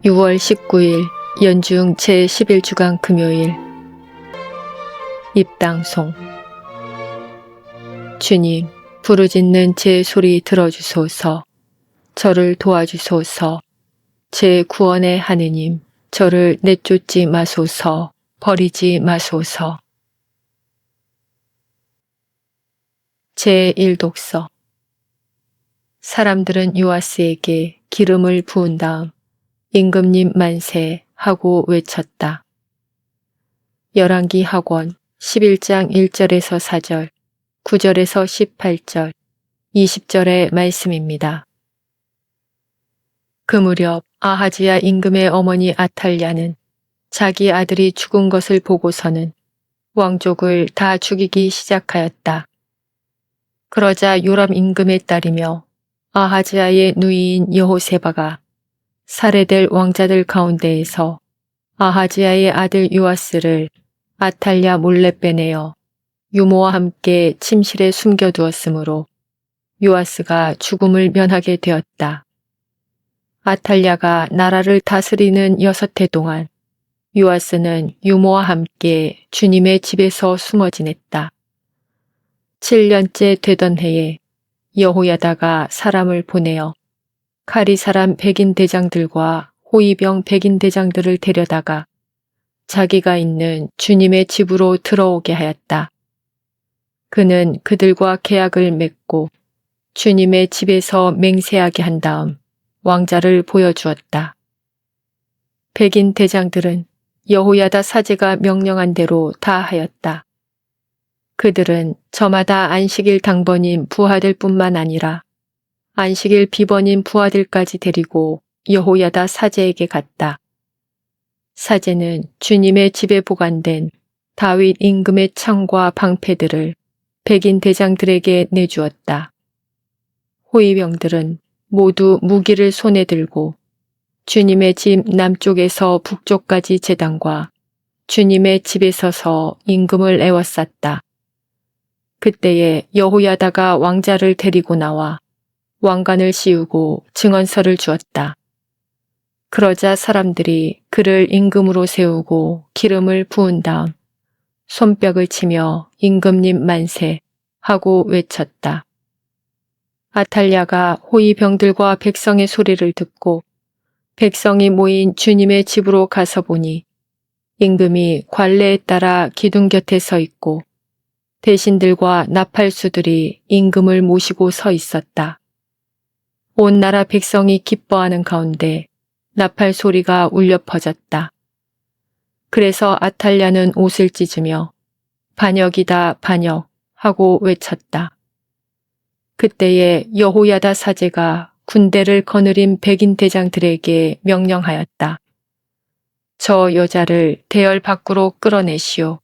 6월 19일 연중 제11주간 금요일 입당송. 주님, 부르짖는 제 소리 들어주소서. 저를 도와주소서. 제 구원의 하느님, 저를 내쫓지 마소서. 버리지 마소서. 제1독서. 사람들은 요아스에게 기름을 부은 다음 임금님 만세 하고 외쳤다. 열왕기 학원 11장 1절에서 4절, 9절에서 18절, 20절의 말씀입니다. 그 무렵 아하지야 임금의 어머니 아탈랴는 자기 아들이 죽은 것을 보고서는 왕족을 다 죽이기 시작하였다. 그러자 요람 임금의 딸이며 아하지야의 누이인 여호세바가 살해될 왕자들 가운데에서 아하지야의 아들 요아스를 아탈랴 몰래 빼내어 유모와 함께 침실에 숨겨두었으므로 요아스가 죽음을 면하게 되었다. 아탈랴가 나라를 다스리는 6해 동안 요아스는 유모와 함께 주님의 집에서 숨어 지냈다. 7년째 되던 해에 여호야다가 사람을 보내어 가리 사람 백인 대장들과 호위병 백인 대장들을 데려다가 자기가 있는 주님의 집으로 들어오게 하였다. 그는 그들과 계약을 맺고 주님의 집에서 맹세하게 한 다음 왕자를 보여주었다. 백인 대장들은 여호야다 사제가 명령한 대로 다 하였다. 그들은 저마다 안식일 당번인 부하들 뿐만 아니라 안식일 비번인 부하들까지 데리고 여호야다 사제에게 갔다. 사제는 주님의 집에 보관된 다윗 임금의 창과 방패들을 백인 대장들에게 내주었다. 호위병들은 모두 무기를 손에 들고 주님의 집 남쪽에서 북쪽까지 제단과 주님의 집에 서서 임금을 에워쌌다. 그때에 여호야다가 왕자를 데리고 나와 왕관을 씌우고 증언서를 주었다. 그러자 사람들이 그를 임금으로 세우고 기름을 부은 다음 손뼉을 치며 임금님 만세 하고 외쳤다. 아탈랴가 호위병들과 백성의 소리를 듣고 백성이 모인 주님의 집으로 가서 보니 임금이 관례에 따라 기둥 곁에 서 있고 대신들과 나팔수들이 임금을 모시고 서 있었다. 온 나라 백성이 기뻐하는 가운데 나팔 소리가 울려 퍼졌다. 그래서 아탈랴는 옷을 찢으며 반역이다 반역 하고 외쳤다. 그때에 여호야다 사제가 군대를 거느린 백인 대장들에게 명령하였다. 저 여자를 대열 밖으로 끌어내시오.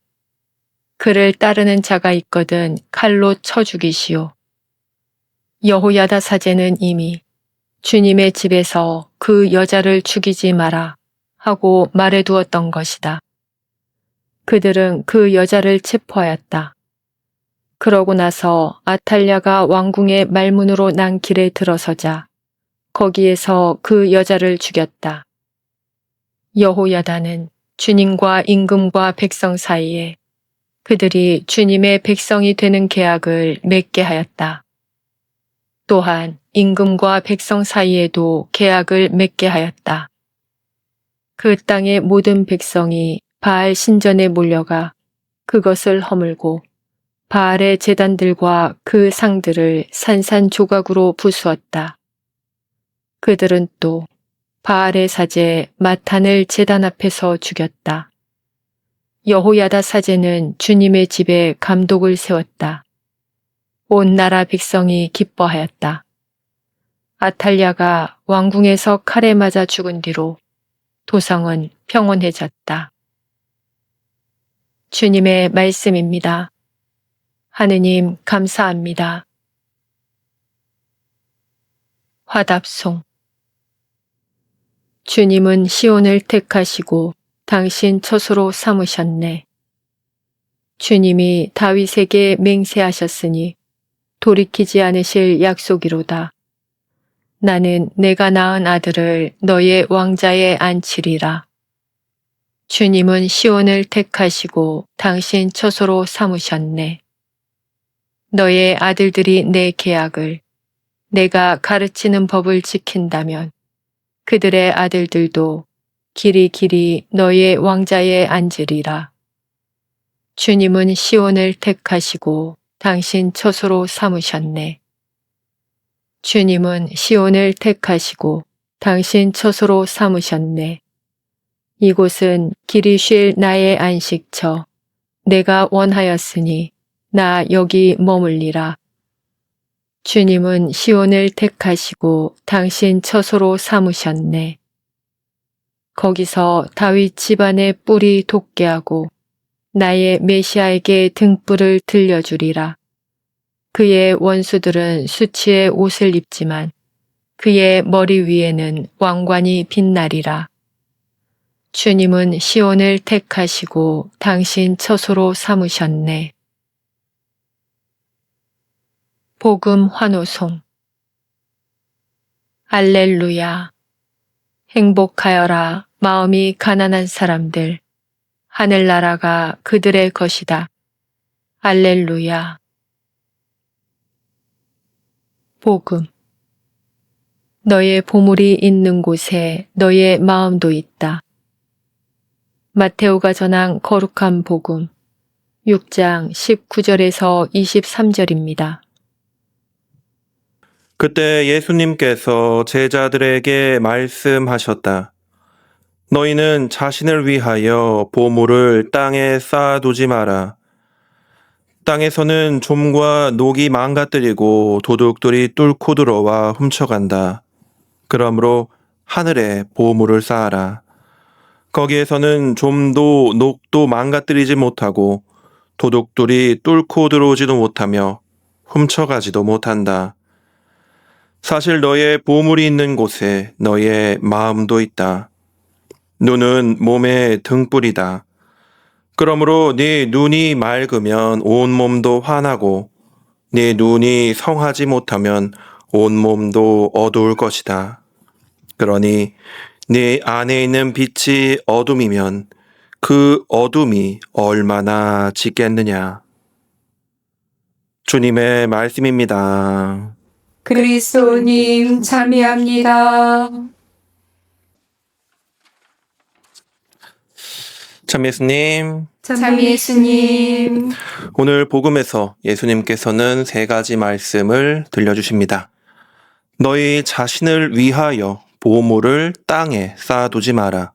그를 따르는 자가 있거든 칼로 쳐 죽이시오. 여호야다 사제는 이미 주님의 집에서 그 여자를 죽이지 마라 하고 말해두었던 것이다. 그들은 그 여자를 체포하였다. 그러고 나서 아탈랴가 왕궁의 말문으로 난 길에 들어서자 거기에서 그 여자를 죽였다. 여호야다는 주님과 임금과 백성 사이에 그들이 주님의 백성이 되는 계약을 맺게 하였다. 또한 임금과 백성 사이에도 계약을 맺게 하였다. 그 땅의 모든 백성이 바알 신전에 몰려가 그것을 허물고 바알의 제단들과 그 상들을 산산조각으로 부수었다. 그들은 또 바알의 사제 마탄을 제단 앞에서 죽였다. 여호야다 사제는 주님의 집에 감독을 세웠다. 온 나라 백성이 기뻐하였다. 아탈랴가 왕궁에서 칼에 맞아 죽은 뒤로 도성은 평온해졌다. 주님의 말씀입니다. 하느님 감사합니다. 화답송. 주님은 시온을 택하시고 당신 처소로 삼으셨네. 주님이 다윗에게 맹세하셨으니 돌이키지 않으실 약속이로다. 나는 내가 낳은 아들을 너의 왕자에 앉히리라. 주님은 시온을 택하시고 당신 처소로 삼으셨네. 너의 아들들이 내 계약을, 내가 가르치는 법을 지킨다면 그들의 아들들도 길이 너의 왕자에 앉으리라. 주님은 시온을 택하시고 당신 처소로 삼으셨네. 주님은 시온을 택하시고 당신 처소로 삼으셨네. 이곳은 길이 쉴 나의 안식처, 내가 원하였으니 나 여기 머물리라. 주님은 시온을 택하시고 당신 처소로 삼으셨네. 거기서 다윗 집안의 뿔이 돋게 하고 나의 메시아에게 등불을 들려주리라. 그의 원수들은 수치의 옷을 입지만 그의 머리 위에는 왕관이 빛나리라. 주님은 시온을 택하시고 당신 처소로 삼으셨네. 복음 환호송. 알렐루야. 행복하여라 마음이 가난한 사람들. 하늘나라가 그들의 것이다. 알렐루야. 복음. 너의 보물이 있는 곳에 너의 마음도 있다. 마테오가 전한 거룩한 복음 6장 19절에서 23절입니다. 그때 예수님께서 제자들에게 말씀하셨다. 너희는 자신을 위하여 보물을 땅에 쌓아두지 마라. 땅에서는 좀과 녹이 망가뜨리고 도둑들이 뚫고 들어와 훔쳐간다. 그러므로 하늘에 보물을 쌓아라. 거기에서는 좀도 녹도 망가뜨리지 못하고 도둑들이 뚫고 들어오지도 못하며 훔쳐가지도 못한다. 사실 너의 보물이 있는 곳에 너의 마음도 있다. 눈은 몸의 등불이다. 그러므로 네 눈이 맑으면 온 몸도 환하고 네 눈이 성하지 못하면 온 몸도 어두울 것이다. 그러니 네 안에 있는 빛이 어둠이면 그 어둠이 얼마나 짙겠느냐. 주님의 말씀입니다. 그리스도님 참여합니다. 참 예수님, 참 예수님. 오늘 복음에서 예수님께서는 3가지 말씀을 들려주십니다. 너희 자신을 위하여 보물을 땅에 쌓아두지 마라.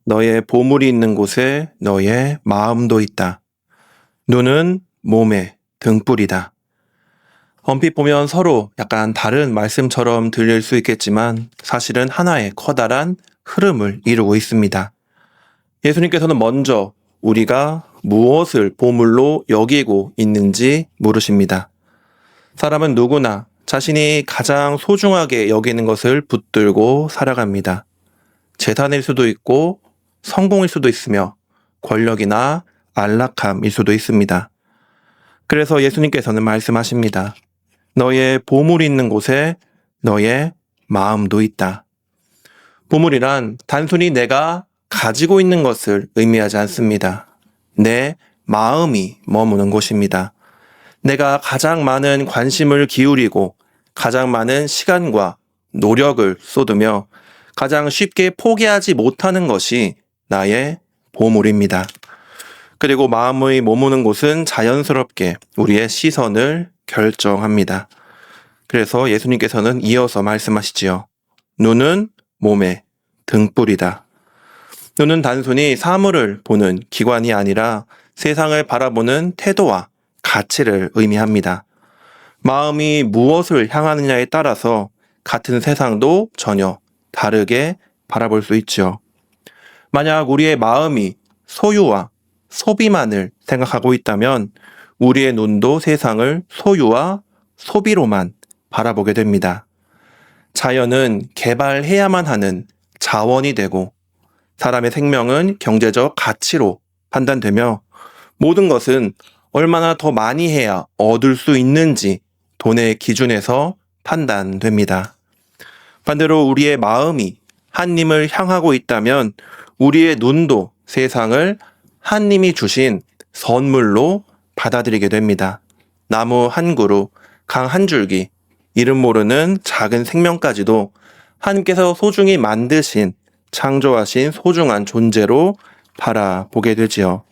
너의 보물이 있는 곳에 너의 마음도 있다. 눈은 몸의 등불이다. 얼핏 보면 서로 약간 다른 말씀처럼 들릴 수 있겠지만 사실은 하나의 커다란 흐름을 이루고 있습니다. 예수님께서는 먼저 우리가 무엇을 보물로 여기고 있는지 물으십니다. 사람은 누구나 자신이 가장 소중하게 여기는 것을 붙들고 살아갑니다. 재산일 수도 있고 성공일 수도 있으며 권력이나 안락함일 수도 있습니다. 그래서 예수님께서는 말씀하십니다. 너의 보물이 있는 곳에 너의 마음도 있다. 보물이란 단순히 내가 가지고 있는 것을 의미하지 않습니다. 내 마음이 머무는 곳입니다. 내가 가장 많은 관심을 기울이고 가장 많은 시간과 노력을 쏟으며 가장 쉽게 포기하지 못하는 것이 나의 보물입니다. 그리고 마음의 머무는 곳은 자연스럽게 우리의 시선을 결정합니다. 그래서 예수님께서는 이어서 말씀하시지요. 눈은 몸의 등불이다. 눈은 단순히 사물을 보는 기관이 아니라 세상을 바라보는 태도와 가치를 의미합니다. 마음이 무엇을 향하느냐에 따라서 같은 세상도 전혀 다르게 바라볼 수 있죠. 만약 우리의 마음이 소유와 소비만을 생각하고 있다면 우리의 눈도 세상을 소유와 소비로만 바라보게 됩니다. 자연은 개발해야만 하는 자원이 되고 사람의 생명은 경제적 가치로 판단되며 모든 것은 얼마나 더 많이 해야 얻을 수 있는지 돈의 기준에서 판단됩니다. 반대로 우리의 마음이 하나님을 향하고 있다면 우리의 눈도 세상을 하나님이 주신 선물로 받아들이게 됩니다. 나무 한 그루, 강 한 줄기, 이름 모르는 작은 생명까지도 하나님께서 소중히 만드신, 창조하신 소중한 존재로 바라보게 되지요.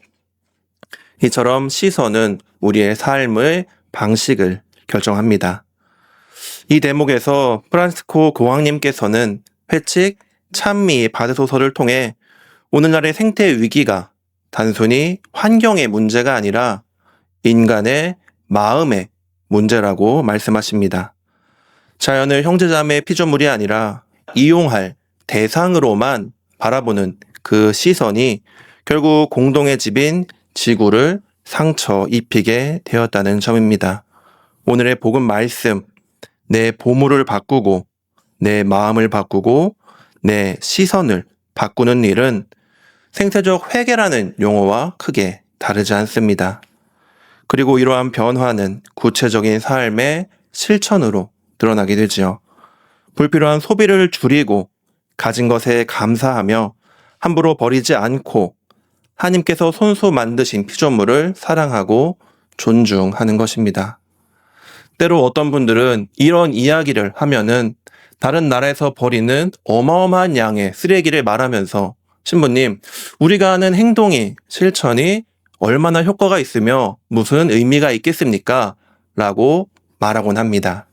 이처럼 시선은 우리의 삶의 방식을 결정합니다. 이 대목에서 프란시스코 교황님께서는 회칙 찬미 받으소서를 통해 오늘날의 생태 위기가 단순히 환경의 문제가 아니라 인간의 마음의 문제라고 말씀하십니다. 자연을 형제자매의 피조물이 아니라 이용할 대상으로만 바라보는 그 시선이 결국 공동의 집인 지구를 상처 입히게 되었다는 점입니다. 오늘의 복음 말씀, 내 보물을 바꾸고 내 마음을 바꾸고 내 시선을 바꾸는 일은 생태적 회개라는 용어와 크게 다르지 않습니다. 그리고 이러한 변화는 구체적인 삶의 실천으로 드러나게 되지요. 불필요한 소비를 줄이고 가진 것에 감사하며 함부로 버리지 않고 하나님께서 손수 만드신 피조물을 사랑하고 존중하는 것입니다. 때로 어떤 분들은 이런 이야기를 하면은 다른 나라에서 버리는 어마어마한 양의 쓰레기를 말하면서 신부님, 우리가 하는 행동이 실천이 얼마나 효과가 있으며 무슨 의미가 있겠습니까? 라고 말하곤 합니다.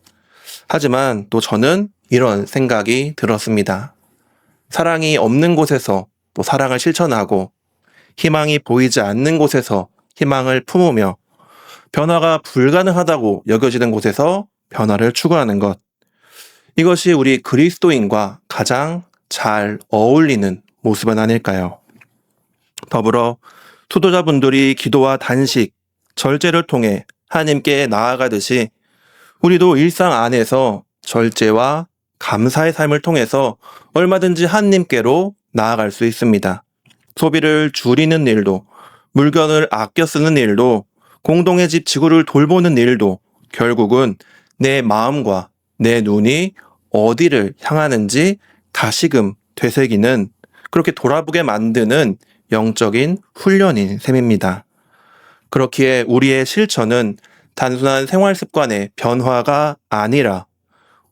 하지만 또 저는 이런 생각이 들었습니다. 사랑이 없는 곳에서 또 사랑을 실천하고 희망이 보이지 않는 곳에서 희망을 품으며 변화가 불가능하다고 여겨지는 곳에서 변화를 추구하는 것. 이것이 우리 그리스도인과 가장 잘 어울리는 모습은 아닐까요? 더불어 수도자분들이 기도와 단식, 절제를 통해 하나님께 나아가듯이 우리도 일상 안에서 절제와 감사의 삶을 통해서 얼마든지 하나님께로 나아갈 수 있습니다. 소비를 줄이는 일도, 물건을 아껴 쓰는 일도, 공동의 집 지구를 돌보는 일도 결국은 내 마음과 내 눈이 어디를 향하는지 다시금 되새기는, 그렇게 돌아보게 만드는 영적인 훈련인 셈입니다. 그렇기에 우리의 실천은 단순한 생활 습관의 변화가 아니라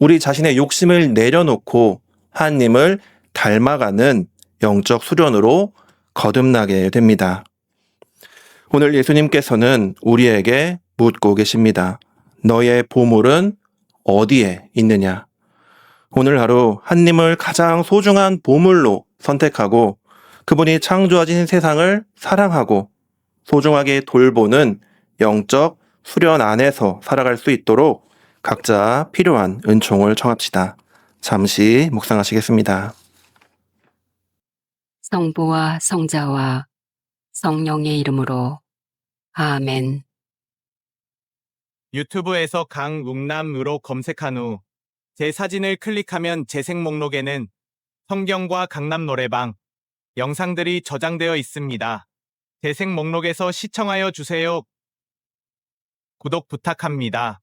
우리 자신의 욕심을 내려놓고 하나님을 닮아가는 영적 수련으로 거듭나게 됩니다. 오늘 예수님께서는 우리에게 묻고 계십니다. 너의 보물은 어디에 있느냐? 오늘 하루 하나님을 가장 소중한 보물로 선택하고 그분이 창조하신 세상을 사랑하고 소중하게 돌보는 영적 수련 안에서 살아갈 수 있도록 각자 필요한 은총을 청합시다. 잠시 묵상하시겠습니다. 성부와 성자와 성령의 이름으로 아멘. 유튜브에서 강웅남으로 검색한 후 제 사진을 클릭하면 재생 목록에는 성경과 강남 노래방 영상들이 저장되어 있습니다. 재생 목록에서 시청하여 주세요. 구독 부탁합니다.